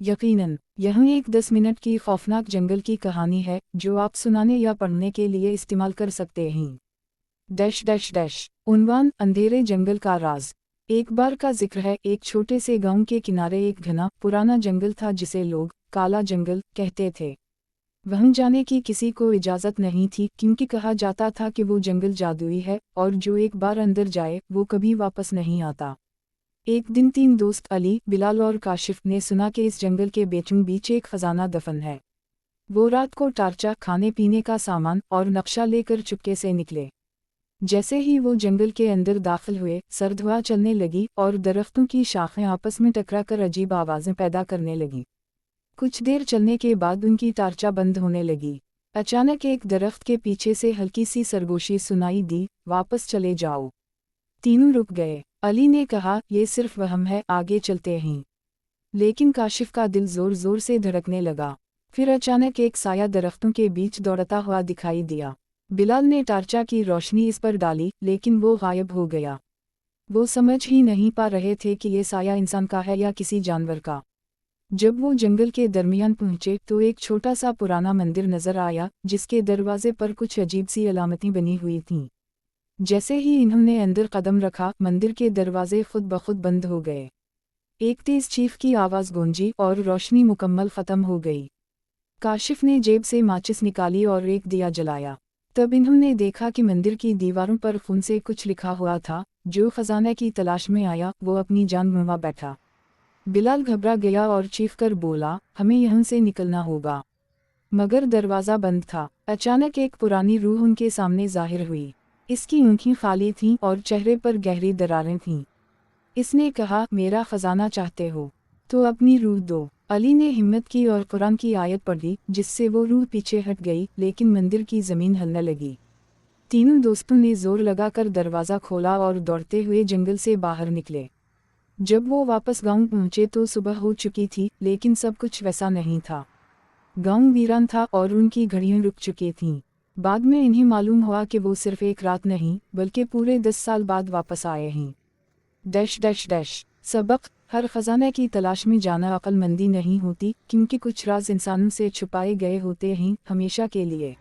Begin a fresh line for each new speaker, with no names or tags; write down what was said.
यकीनन, यह एक 10 मिनट की खौफनाक जंगल की कहानी है जो आप सुनाने या पढ़ने के लिए इस्तेमाल कर सकते हैं। Dash dash dash. उन्वान: अंधेरे जंगल का राज। एक बार का जिक्र है, एक छोटे से गांव के किनारे एक घना पुराना जंगल था जिसे लोग काला जंगल कहते थे। वहां जाने की किसी को इजाज़त नहीं थी क्योंकि कहा जाता था कि वो जंगल जादुई है और जो एक बार अंदर जाए वो कभी वापस नहीं आता। एक दिन 3 दोस्त अली, बिलाल और काशिफ ने सुना कि इस जंगल के बीचों बीच एक खजाना दफन है। वो रात को टार्चा, खाने पीने का सामान और नक्शा लेकर चुपके से निकले। जैसे ही वो जंगल के अंदर दाखिल हुए, सर्द हवा चलने लगी और दरख्तों की शाखें आपस में टकराकर अजीब आवाज़ें पैदा करने लगीं। कुछ देर चलने के बाद उनकी टार्चा बंद होने लगी। अचानक एक दरख्त के पीछे से हल्की सी सरगोशी सुनाई दी, वापस चले जाओ। तीनों रुक गए। अली ने कहा, ये सिर्फ वहम है, आगे चलते हैं। लेकिन काशिफ का दिल जोर जोर से धड़कने लगा। फिर अचानक एक साया दरख्तों के बीच दौड़ता हुआ दिखाई दिया। बिलाल ने टार्चा की रोशनी इस पर डाली, लेकिन वो गायब हो गया। वो समझ ही नहीं पा रहे थे कि ये साया इंसान का है या किसी जानवर का। जब वो जंगल के दरमियान पहुंचे तो एक छोटा सा पुराना मंदिर नजर आया जिसके दरवाजे पर कुछ अजीब सी अलामतें बनी हुई थीं। जैसे ही इन्होंने अंदर कदम रखा, मंदिर के दरवाजे खुद ब खुद बंद हो गए। एक तेज चीख की आवाज़ गूंजी और रोशनी मुकम्मल ख़त्म हो गई। काशिफ ने जेब से माचिस निकाली और एक दिया जलाया। तब इन्होंने देखा कि मंदिर की दीवारों पर खून से कुछ लिखा हुआ था, जो खजाने की तलाश में आया वो अपनी जान गंवा बैठा। बिलाल घबरा गया और चीख कर बोला, हमें यहाँ से निकलना होगा। मगर दरवाज़ा बंद था। अचानक एक पुरानी रूह उनके सामने जाहिर हुई। इसकी आँखें खाली थीं और चेहरे पर गहरी दरारें थीं। इसने कहा, मेरा खजाना चाहते हो तो अपनी रूह दो। अली ने हिम्मत की और कुरान की आयत पढ़ी, जिससे वो रूह पीछे हट गई, लेकिन मंदिर की ज़मीन हिलने लगी। तीनों दोस्तों ने जोर लगाकर दरवाज़ा खोला और दौड़ते हुए जंगल से बाहर निकले। जब वो वापस गांव पहुंचे तो सुबह हो चुकी थी, लेकिन सब कुछ वैसा नहीं था। गांव वीरान था और उनकी घड़ियां रुक चुकी थीं। बाद में इन्हें मालूम हुआ कि वो सिर्फ एक रात नहीं, बल्कि पूरे 10 साल बाद वापस आए हैं। Dash dash dash. सबक: हर खजाने की तलाश में जाना अक्लमंदी नहीं होती, क्योंकि कुछ राज इंसानों से छुपाए गए होते हैं, हमेशा के लिए।